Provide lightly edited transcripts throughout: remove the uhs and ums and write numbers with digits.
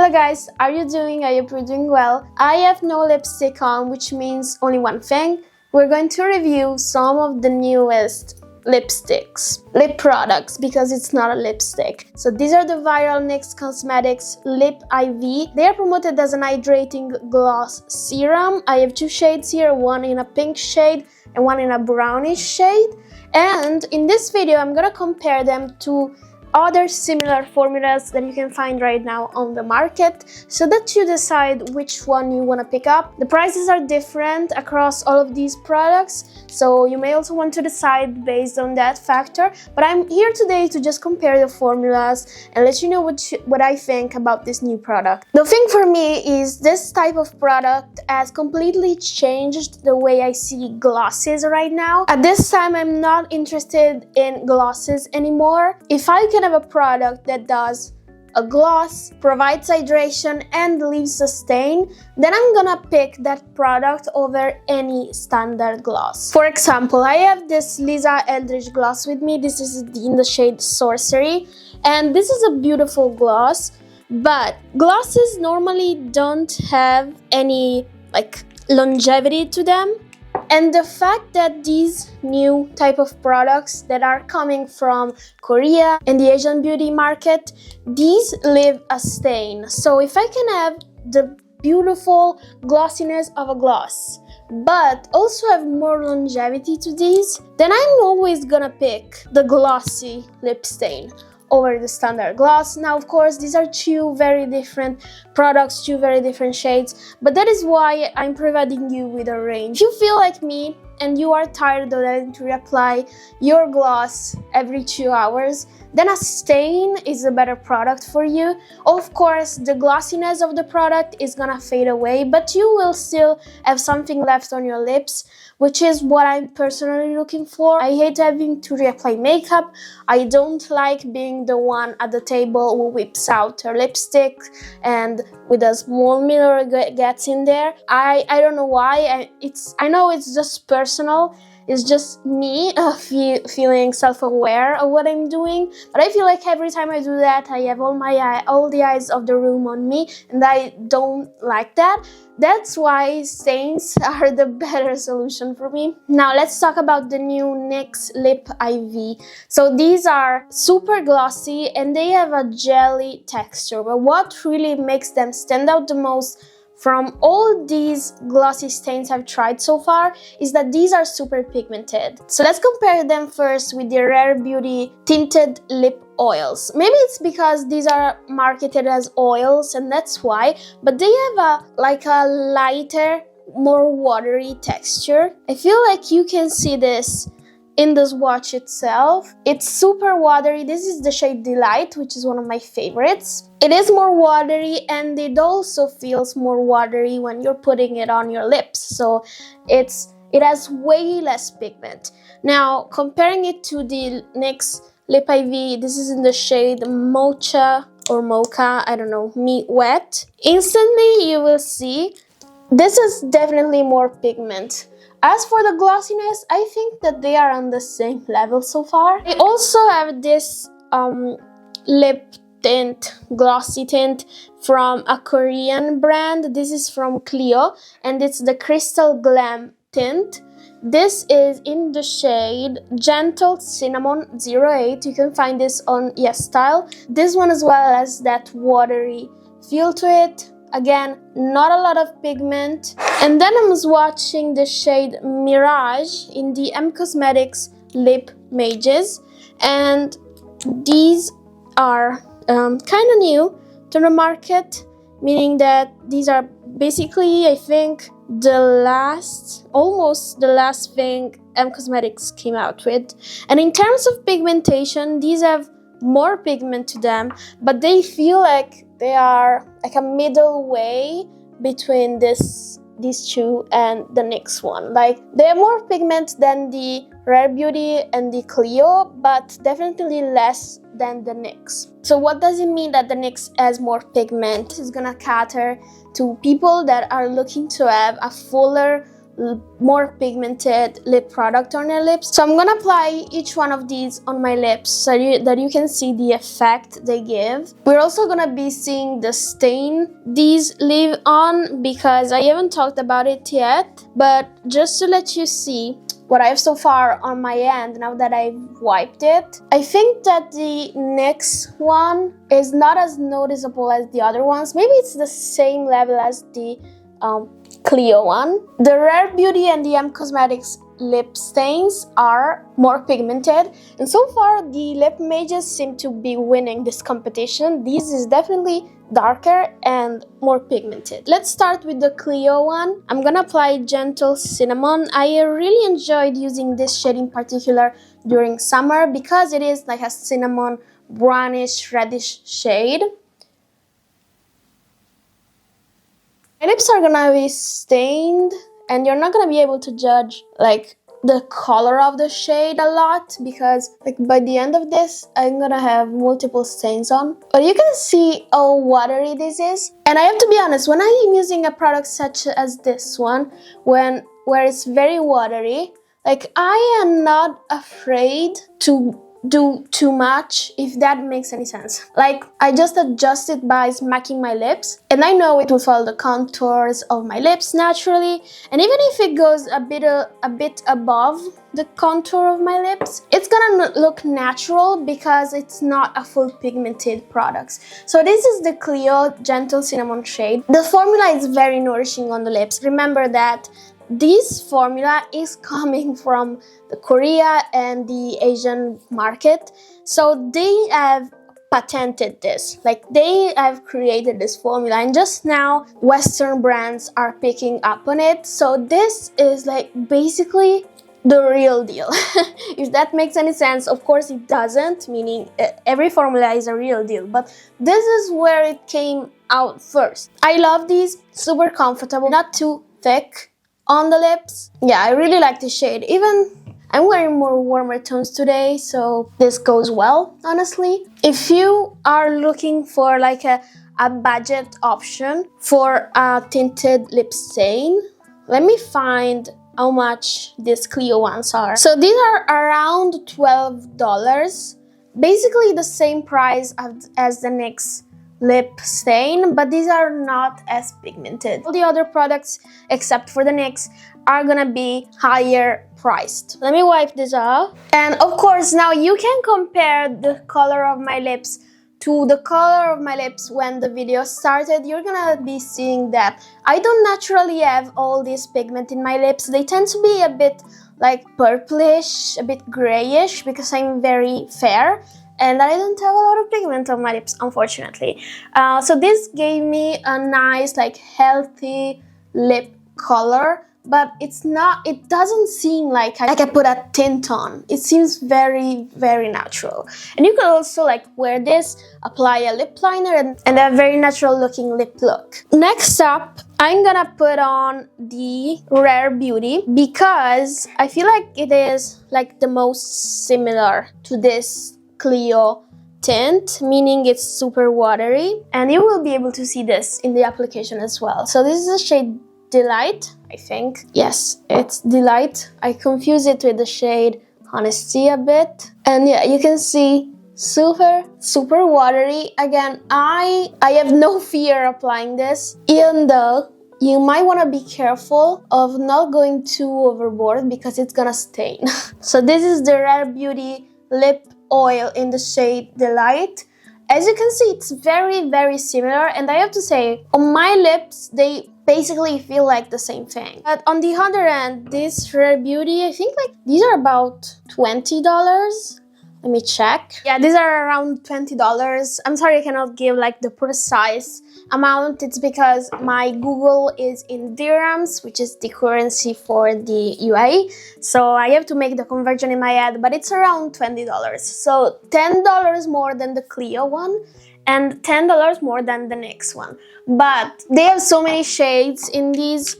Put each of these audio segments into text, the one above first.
Hello guys, how are you doing? I hope you're doing well. I have no lipstick on, which means only one thing. We're going to review some of the newest lipsticks, lip products, because it's not a lipstick. So these are the viral NYX Cosmetics Lip IV. They are promoted as an hydrating gloss serum. I have two shades here, one in a pink shade and one in a brownish shade. And in this video, I'm gonna compare them to other similar formulas that you can find right now on the market so that you decide which one you want to pick up. The prices are different across all of these products, so you may also want to decide based on that factor, but I'm here today to just compare the formulas and let you know what I think about this new product. The thing for me is this type of product has completely changed the way I see glosses right now. At this time, I'm not interested in glosses anymore. If I can have a product that does a gloss, provides hydration, and leaves a stain, then I'm gonna pick that product over any standard gloss. For example, I have this Lisa Eldridge gloss with me. This is in the shade Sorcery, and this is a beautiful gloss, but glosses normally don't have any longevity to them. And the fact that these new type of products that are coming from Korea and the Asian beauty market, these leave a stain. So if I can have the beautiful glossiness of a gloss, but also have more longevity to these, then I'm always gonna pick the glossy lip stain over the standard gloss. Now, of course, these are two very different products, two very different shades, but that is why I'm providing you with a range. If you feel like me and you are tired of having to reapply your gloss every 2 hours, then a stain is a better product for you. Of course, the glossiness of the product is gonna fade away, but you will still have something left on your lips, which is what I'm personally looking for. I hate having to reapply makeup. I don't like being the one at the table who whips out her lipstick and with a small mirror gets in there. I don't know why. I know it's just personal. It's just me feeling self-aware of what I'm doing, but I feel like every time I do that, I have all the eyes of the room on me, and I don't like that. That's why stains are the better solution for me. Now let's talk about the new NYX Lip IV. So these are super glossy and they have a jelly texture, but what really makes them stand out the most from all these glossy stains I've tried so far is that these are super pigmented. So let's compare them first with the Rare Beauty Tinted Lip Oils. Maybe it's because these are marketed as oils and that's why, but they have a lighter, more watery texture. I feel like you can see this in the swatch itself. It's super watery. This is the shade Delight, which is one of my favorites. It is more watery and it also feels more watery when you're putting it on your lips. So it has way less pigment. Now, comparing it to the NYX Lip IV, this is in the shade Mocha or Mocha, I don't know, Me Wet. Instantly, you will see this is definitely more pigment. As for the glossiness, I think that they are on the same level so far. I also have this lip tint, glossy tint from a Korean brand. This is from Clio and it's the Crystal Glam tint. This is in the shade Gentle Cinnamon 08. You can find this on YesStyle. This one as well has that watery feel to it. Again, not a lot of pigment. And then I'm swatching the shade Mirage in the Cosmetics Lip Mages. And these are kind of new to the market, meaning that these are basically, I think, almost the last thing Cosmetics came out with. And in terms of pigmentation, these have more pigment to them, but they feel like they are like a middle way between these two and the NYX one. Like, they have more pigment than the Rare Beauty and the Clio, but definitely less than the NYX. So what does it mean that the NYX has more pigment? It's gonna cater to people that are looking to have a fuller more pigmented lip product on your lips. So I'm gonna apply each one of these on my lips so that you can see the effect they give. We're also gonna be seeing the stain these leave on because I haven't talked about it yet, but just to let you see what I have so far on my end now that I've wiped it. I think that the NYX one is not as noticeable as the other ones. Maybe it's the same level as the Clio one. The Rare Beauty and the Cosmetics lip stains are more pigmented, and so far the lip mages seem to be winning this competition. This is definitely darker and more pigmented. Let's start with the Clio one. I'm gonna apply Gentle Cinnamon. I really enjoyed using this shade in particular during summer because it is like a cinnamon brownish reddish shade. My lips are gonna be stained, and you're not gonna be able to judge like the color of the shade a lot because like by the end of this I'm gonna have multiple stains on. But you can see how watery this is, and I have to be honest, when I am using a product such as this one, where it's very watery, like I am not afraid to do too much, if that makes any sense. Like I just adjust it by smacking my lips, and I know it will follow the contours of my lips naturally, and even if it goes a bit above the contour of my lips, it's gonna look natural because it's not a full pigmented product. So this is the Clio Gentle Cinnamon shade. The formula is very nourishing on the lips. Remember that this formula is coming from the Korea and the Asian market, so they have patented this. Like they have created this formula, and just now Western brands are picking up on it. So this is like basically the real deal. If that makes any sense. Of course it doesn't, meaning every formula is a real deal, but this is where it came out first. I love these, super comfortable, not too thick on the lips. Yeah, I really like this shade. Even I'm wearing more warmer tones today, so this goes well, honestly. If you are looking for like a budget option for a tinted lip stain, let me find how much these Clio ones are. So these are around $12, basically the same price as the NYX lip stain, but these are not as pigmented. All the other products except for the NYX are gonna be higher priced. Let me wipe this off, and of course now you can compare the color of my lips to the color of my lips when the video started. You're gonna be seeing that I don't naturally have all this pigment in my lips. They tend to be a bit like purplish, a bit grayish because I'm very fair, and I don't have a lot of pigment on my lips, unfortunately. So this gave me a nice, like, healthy lip color, but it's not, it doesn't seem like I put a tint on. It seems very, very natural. And you could also like wear this, apply a lip liner, and a very natural looking lip look. Next up, I'm gonna put on the Rare Beauty because I feel like it is like the most similar to this Clio tint, meaning it's super watery, and you will be able to see this in the application as well. So this is the shade Delight, I think. Yes, it's Delight. I confuse it with the shade Honesty a bit. And yeah, you can see super watery. Again, I have no fear applying this, even though you might want to be careful of not going too overboard because it's gonna stain. So this is the Rare Beauty lip oil in the shade Delight. As you can see, it's very, very similar, and I have to say, on my lips, they basically feel like the same thing. But on the other end, this Rare Beauty, I think like these are about $20. Let me check. Yeah, these are around $20. I'm sorry I cannot give like the precise amount. It's because my Google is in dirhams, which is the currency for the UAE. So I have to make the conversion in my head, but it's around $20. So $10 more than the Clio one and $10 more than the NYX one. But they have so many shades in these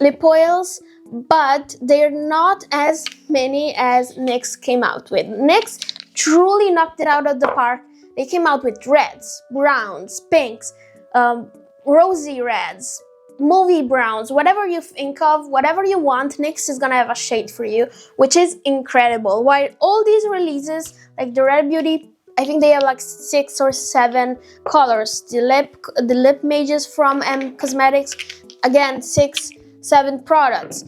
lip oils, but they're not as many as NYX came out with. NYX truly knocked it out of the park. They came out with reds, browns, pinks, rosy reds, movie browns, whatever you think of, whatever you want, NYX is gonna have a shade for you, which is incredible. While all these releases, like the Rare Beauty, I think they have like 6 or 7 colors. The lip mages from Cosmetics, again 6, 7 products.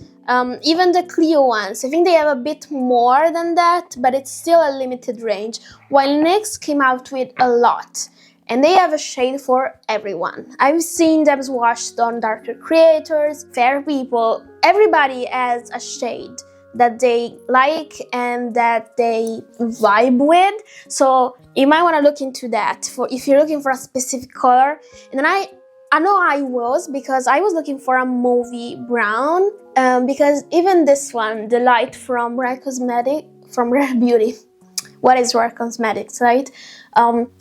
Even the Clio ones, I think they have a bit more than that, but it's still a limited range. While NYX came out with a lot. And they have a shade for everyone. I've seen them swatched on darker creators, fair people. Everybody has a shade that they like and that they vibe with. So you might want to look into that for if you're looking for a specific color. And then I know I was, because I was looking for a mauvey brown. Because even this one, the light from Rare Beauty. What is Rare Cosmetics, right?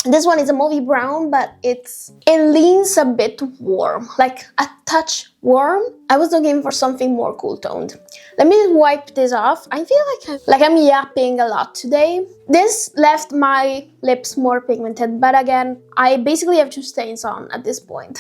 This one is a mauvey brown, but it leans a bit warm, like a touch warm. I was looking for something more cool toned. Let me wipe this off. I feel like I'm yapping a lot today. This left my lips more pigmented, but again, I basically have 2 stains on at this point.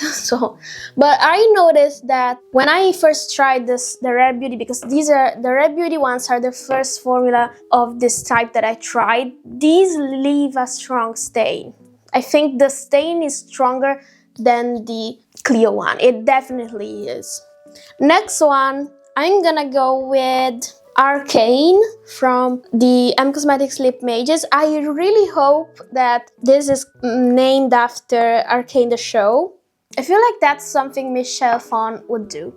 But I noticed that when I first tried the Rare Beauty, because the Rare Beauty ones are the first formula of this type that I tried, these leave a strong stain. I think the stain is stronger than the Clio one. It definitely is. Next one, I'm gonna go with Arcane from the Cosmetics Lip Mages. I really hope that this is named after Arcane the show. I feel like that's something Michelle Phan would do.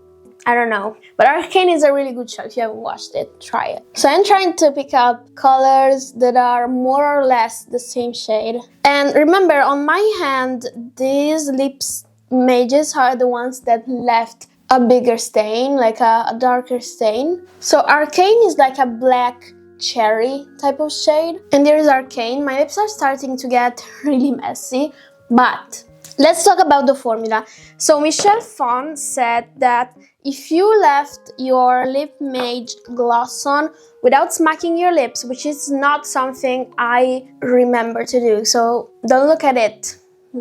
I don't know. But Arcane is a really good show. If you haven't watched it, try it. So I'm trying to pick up colors that are more or less the same shade. And remember, on my hand, these lips mages are the ones that left a bigger stain, like a darker stain. So Arcane is like a black cherry type of shade. And there is Arcane. My lips are starting to get really messy, but let's talk about the formula. So Michelle Phan said that if you left your Lip Mage gloss on without smacking your lips, which is not something I remember to do, so don't look at it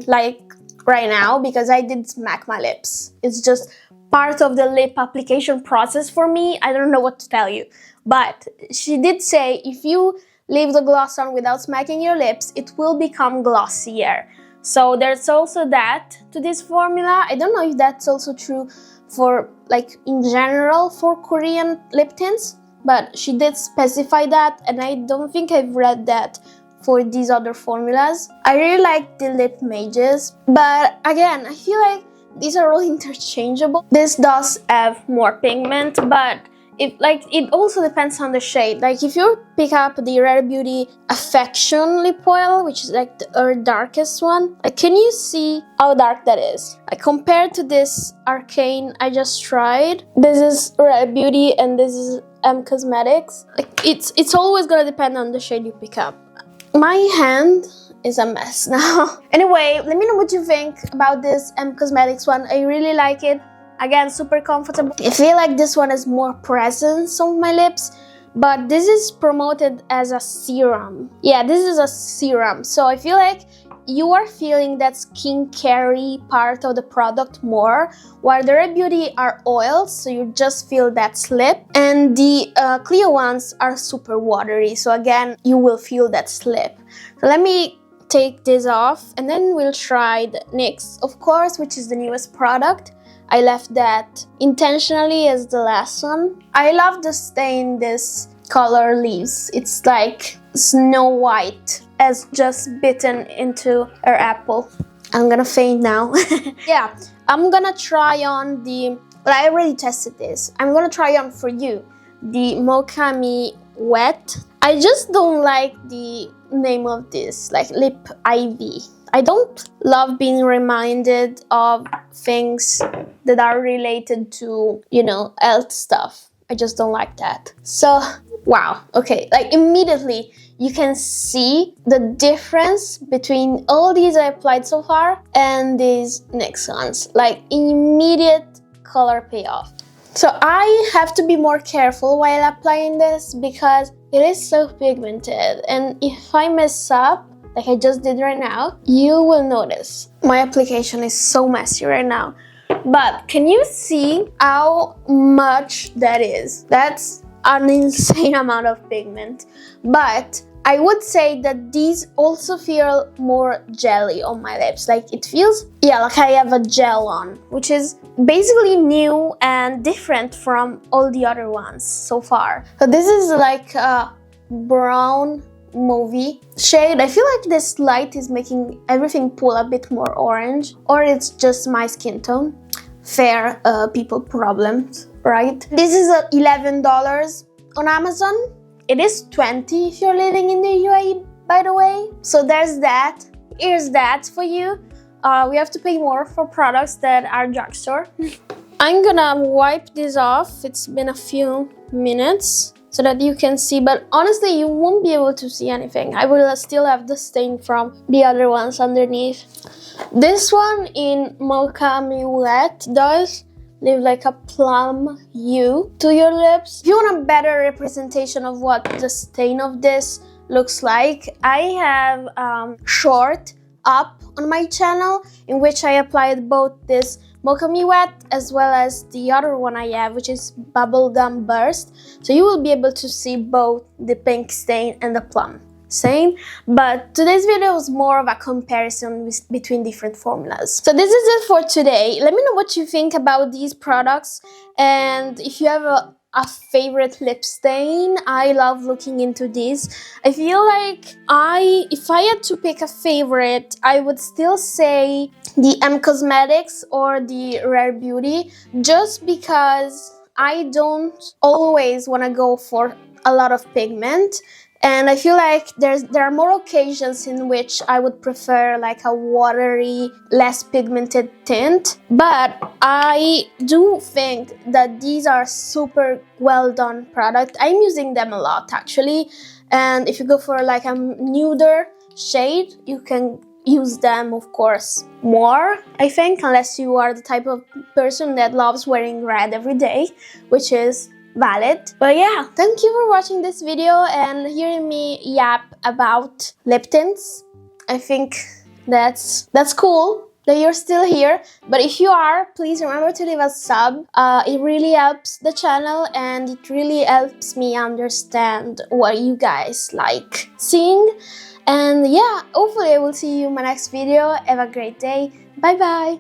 like right now, because I did smack my lips. It's just part of the lip application process for me. I don't know what to tell you. But she did say if you leave the gloss on without smacking your lips, it will become glossier. So there's also that to this formula. I don't know if that's also true for, like, in general for Korean lip tints, but she did specify that, and I don't think I've read that for these other formulas. I really like the Lip Mages, but again, I feel like these are all interchangeable. This does have more pigment, but it also depends on the shade. Like if you pick up the Rare Beauty Affection lip oil, which is like our darkest one, like, can you see how dark that is? Like compared to this Arcane I just tried, this is Rare Beauty and this is Cosmetics. Like it's always gonna depend on the shade you pick up. My hand is a mess now. Anyway, let me know what you think about this Cosmetics one. I really like it. Again, super comfortable. I feel like this one has more presence on my lips, but this is promoted as a serum. Yeah, this is a serum. So I feel like you are feeling that skincare part of the product more, while the Rare Beauty are oils, so you just feel that slip. And the Clio ones are super watery, so again, you will feel that slip. So let me take this off, and then we'll try the NYX, of course, which is the newest product. I left that intentionally as the last one. I love the stain this color leaves. It's like Snow White has just bitten into her apple. I'm gonna faint now. Yeah, I'm gonna try on well, I already tested this. I'm gonna try on for you the Mocha Wet. I just don't like the name of this, like Lip Ivy. I don't love being reminded of things that are related to, health stuff. I just don't like that. So, wow, okay, like immediately you can see the difference between all these I applied so far and these NYX ones. Like immediate color payoff. So I have to be more careful while applying this because it is so pigmented, and if I mess up, like I just did right now, you will notice. My application is so messy right now. But can you see how much that is? That's an insane amount of pigment. But I would say that these also feel more jelly on my lips. Like it feels, yeah, like I have a gel on, which is basically new and different from all the other ones so far. So this is like a brown movie shade. I feel like this light is making everything pull a bit more orange, or it's just my skin tone. Fair people problems, right? This is at $11 on Amazon. It is $20 if you're living in the UAE, by the way. So there's that. Here's that for you. We have to pay more for products that are drugstore. I'm gonna wipe this off. It's been a few minutes so that you can see, but honestly, you won't be able to see anything. I will still have the stain from the other ones underneath. This one in Mocha Wet does leave like a plum hue to your lips. If you want a better representation of what the stain of this looks like, I have short up on my channel in which I applied both this Mocha Wet as well as the other one I have, which is Bubblegum Burst. So you will be able to see both the pink stain and the plum stain. But today's video is more of a comparison between different formulas. So this is it for today. Let me know what you think about these products, and if you have a favorite lip stain. I love looking into these. I feel like if I had to pick a favorite, I would still say the M Cosmetics or the Rare Beauty, just because I don't always want to go for a lot of pigment. And I feel like there are more occasions in which I would prefer like a watery, less pigmented tint. But I do think that these are super well done products. I'm using them a lot actually. And if you go for like a nuder shade, you can use them, of course, more, I think, unless you are the type of person that loves wearing red every day, which is valid. But yeah, thank you for watching this video and hearing me yap about lip tints. I think that's cool that you're still here. But if you are, please remember to leave a sub. It really helps the channel and it really helps me understand what you guys like seeing. And yeah, hopefully I will see you in my next video. Have a great day. Bye bye.